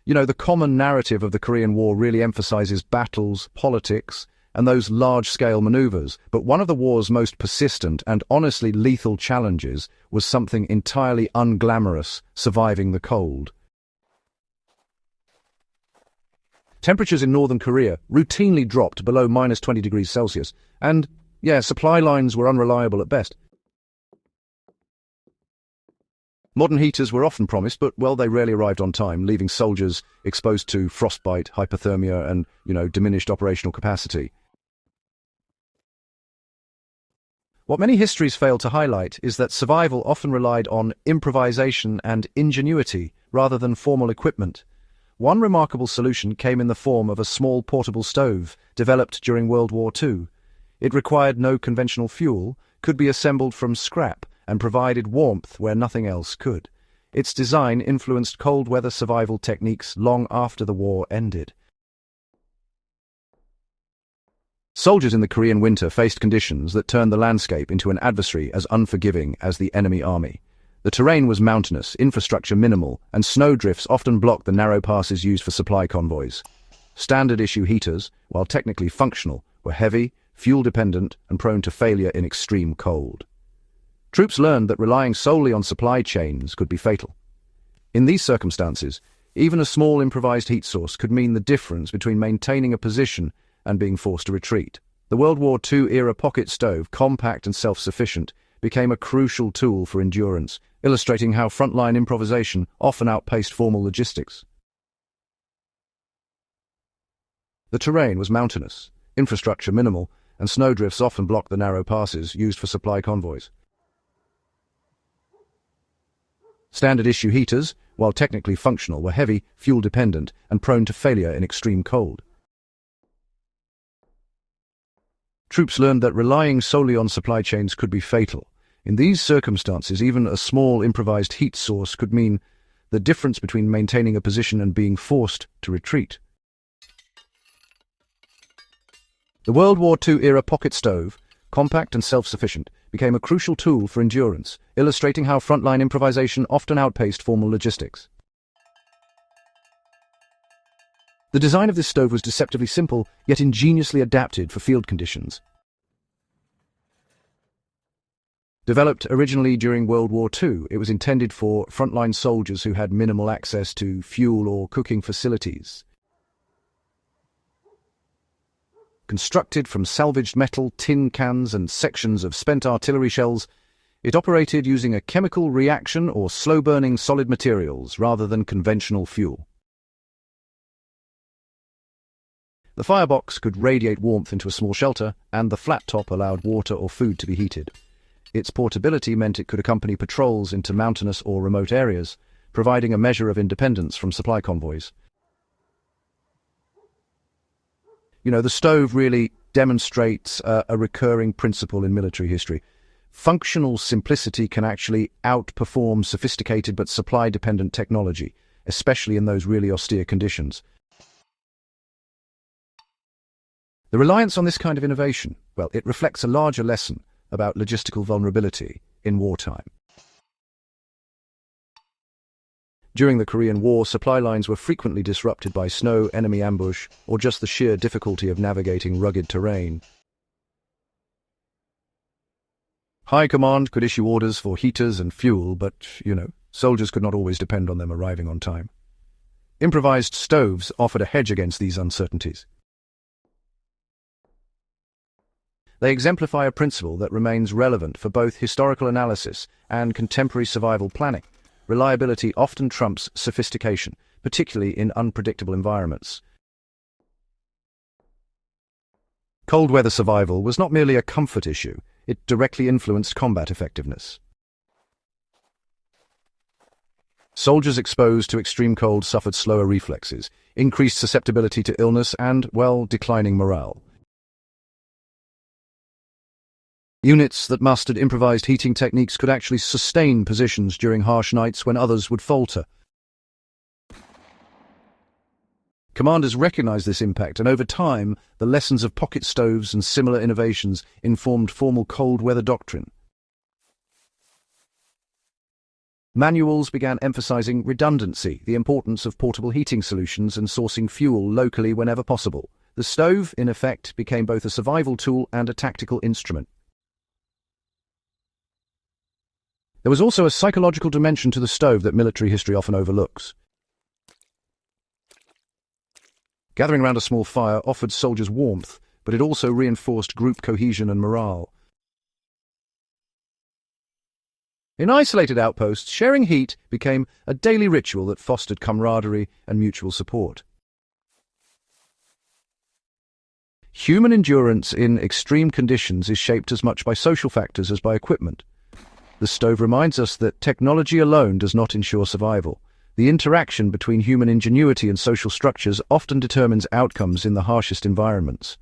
The common narrative of the Korean War really emphasizes battles, politics, and those large-scale maneuvers, but one of the war's most persistent and honestly lethal challenges was something entirely unglamorous: surviving the cold. Temperatures in northern Korea routinely dropped below -20 degrees Celsius, and, supply lines were unreliable at best. Modern heaters were often promised, but, they rarely arrived on time, leaving soldiers exposed to frostbite, hypothermia, and, diminished operational capacity. What many histories fail to highlight is that survival often relied on improvisation and ingenuity rather than formal equipment. One remarkable solution came in the form of a small portable stove developed during World War II. It required no conventional fuel, could be assembled from scrap, and provided warmth where nothing else could. Its design influenced cold weather survival techniques long after the war ended. Soldiers in the Korean winter faced conditions that turned the landscape into an adversary as unforgiving as the enemy army. The terrain was mountainous, infrastructure minimal, and snowdrifts often blocked the narrow passes used for supply convoys. Standard-issue heaters, while technically functional, were heavy, fuel-dependent, and prone to failure in extreme cold. Troops learned that relying solely on supply chains could be fatal. In these circumstances, even a small improvised heat source could mean the difference between maintaining a position and being forced to retreat. The World War II-era pocket stove, compact and self-sufficient, became a crucial tool for endurance, illustrating how frontline improvisation often outpaced formal logistics. The terrain was mountainous, infrastructure minimal, and snowdrifts often blocked the narrow passes used for supply convoys. Standard-issue heaters, while technically functional, were heavy, fuel-dependent, and prone to failure in extreme cold. Troops learned that relying solely on supply chains could be fatal. In these circumstances, even a small improvised heat source could mean the difference between maintaining a position and being forced to retreat. The World War II-era pocket stove, compact and self-sufficient, became a crucial tool for endurance, illustrating how frontline improvisation often outpaced formal logistics. The design of this stove was deceptively simple, yet ingeniously adapted for field conditions. Developed originally during World War II, it was intended for frontline soldiers who had minimal access to fuel or cooking facilities. Constructed from salvaged metal, tin cans, and sections of spent artillery shells, it operated using a chemical reaction or slow-burning solid materials rather than conventional fuel. The firebox could radiate warmth into a small shelter, and the flat top allowed water or food to be heated. Its portability meant it could accompany patrols into mountainous or remote areas, providing a measure of independence from supply convoys. The stove really demonstrates a recurring principle in military history. Functional simplicity can actually outperform sophisticated but supply-dependent technology, especially in those really austere conditions. The reliance on this kind of innovation, it reflects a larger lesson about logistical vulnerability in wartime. During the Korean War, supply lines were frequently disrupted by snow, enemy ambush, or just the sheer difficulty of navigating rugged terrain. High command could issue orders for heaters and fuel, but, soldiers could not always depend on them arriving on time. Improvised stoves offered a hedge against these uncertainties. They exemplify a principle that remains relevant for both historical analysis and contemporary survival planning. Reliability often trumps sophistication, particularly in unpredictable environments. Cold weather survival was not merely a comfort issue, it directly influenced combat effectiveness. Soldiers exposed to extreme cold suffered slower reflexes, increased susceptibility to illness, and, declining morale. Units that mastered improvised heating techniques could actually sustain positions during harsh nights when others would falter. Commanders recognized this impact, and over time, the lessons of pocket stoves and similar innovations informed formal cold weather doctrine. Manuals began emphasizing redundancy, the importance of portable heating solutions and sourcing fuel locally whenever possible. The stove, in effect, became both a survival tool and a tactical instrument. There was also a psychological dimension to the stove that military history often overlooks. Gathering around a small fire offered soldiers warmth, but it also reinforced group cohesion and morale. In isolated outposts, sharing heat became a daily ritual that fostered camaraderie and mutual support. Human endurance in extreme conditions is shaped as much by social factors as by equipment. The stove reminds us that technology alone does not ensure survival. The interaction between human ingenuity and social structures often determines outcomes in the harshest environments.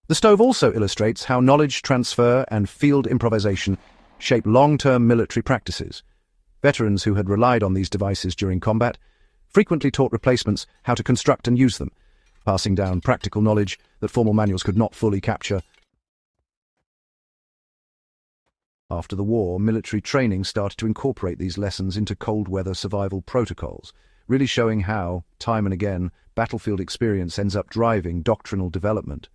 The stove also illustrates how knowledge transfer and field improvisation shape long-term military practices. Veterans who had relied on these devices during combat frequently taught replacements how to construct and use them, passing down practical knowledge that formal manuals could not fully capture. After the war, military training started to incorporate these lessons into cold-weather survival protocols, really showing how, time and again, battlefield experience ends up driving doctrinal development.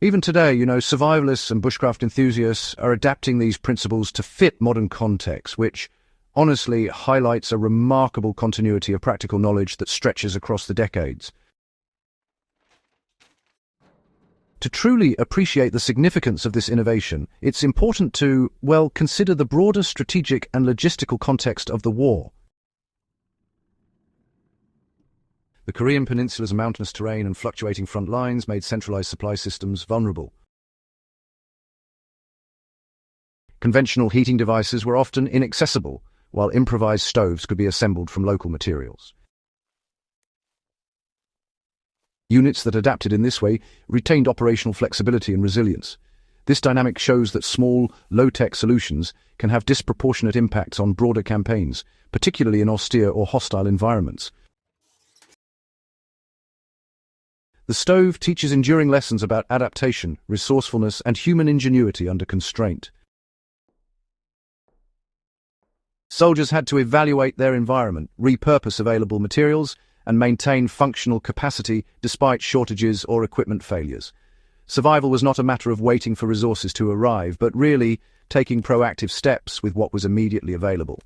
Even today, survivalists and bushcraft enthusiasts are adapting these principles to fit modern contexts, which honestly highlights a remarkable continuity of practical knowledge that stretches across the decades. To truly appreciate the significance of this innovation, it's important to, consider the broader strategic and logistical context of the war. The Korean Peninsula's mountainous terrain and fluctuating front lines made centralized supply systems vulnerable. Conventional heating devices were often inaccessible, while improvised stoves could be assembled from local materials. Units that adapted in this way retained operational flexibility and resilience. This dynamic shows that small, low-tech solutions can have disproportionate impacts on broader campaigns, particularly in austere or hostile environments. The stove teaches enduring lessons about adaptation, resourcefulness, and human ingenuity under constraint. Soldiers had to evaluate their environment, repurpose available materials, and maintain functional capacity despite shortages or equipment failures. Survival was not a matter of waiting for resources to arrive, but really taking proactive steps with what was immediately available.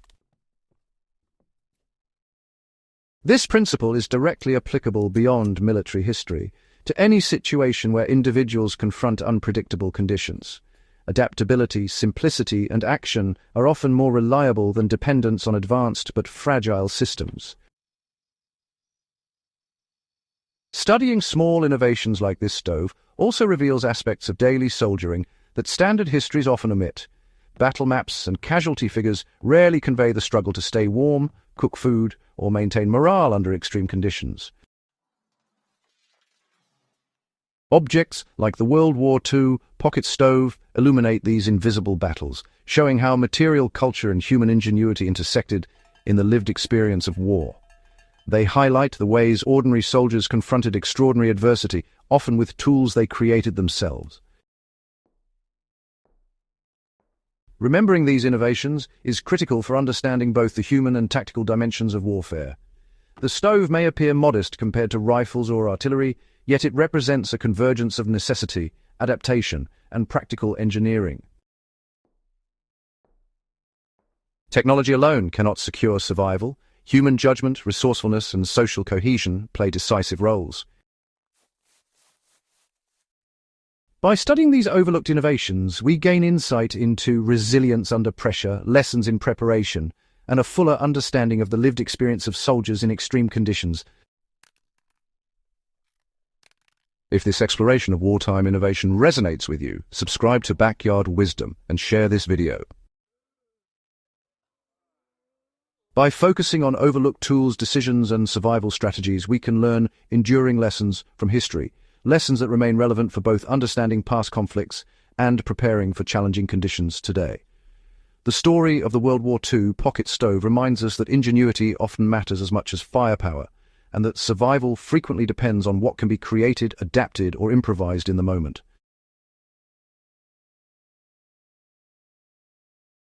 This principle is directly applicable beyond military history to any situation where individuals confront unpredictable conditions. Adaptability, simplicity, and action are often more reliable than dependence on advanced but fragile systems. Studying small innovations like this stove also reveals aspects of daily soldiering that standard histories often omit. Battle maps and casualty figures rarely convey the struggle to stay warm, cook food, or maintain morale under extreme conditions. Objects like the World War II pocket stove illuminate these invisible battles, showing how material culture and human ingenuity intersected in the lived experience of war. They highlight the ways ordinary soldiers confronted extraordinary adversity, often with tools they created themselves. Remembering these innovations is critical for understanding both the human and tactical dimensions of warfare. The stove may appear modest compared to rifles or artillery, yet it represents a convergence of necessity, adaptation, and practical engineering. Technology alone cannot secure survival. Human judgment, resourcefulness, and social cohesion play decisive roles. By studying these overlooked innovations, we gain insight into resilience under pressure, lessons in preparation, and a fuller understanding of the lived experience of soldiers in extreme conditions. If this exploration of wartime innovation resonates with you, subscribe to Backyard Wisdom and share this video. By focusing on overlooked tools, decisions, and survival strategies, we can learn enduring lessons from history, lessons that remain relevant for both understanding past conflicts and preparing for challenging conditions today. The story of the World War II pocket stove reminds us that ingenuity often matters as much as firepower, and that survival frequently depends on what can be created, adapted, or improvised in the moment.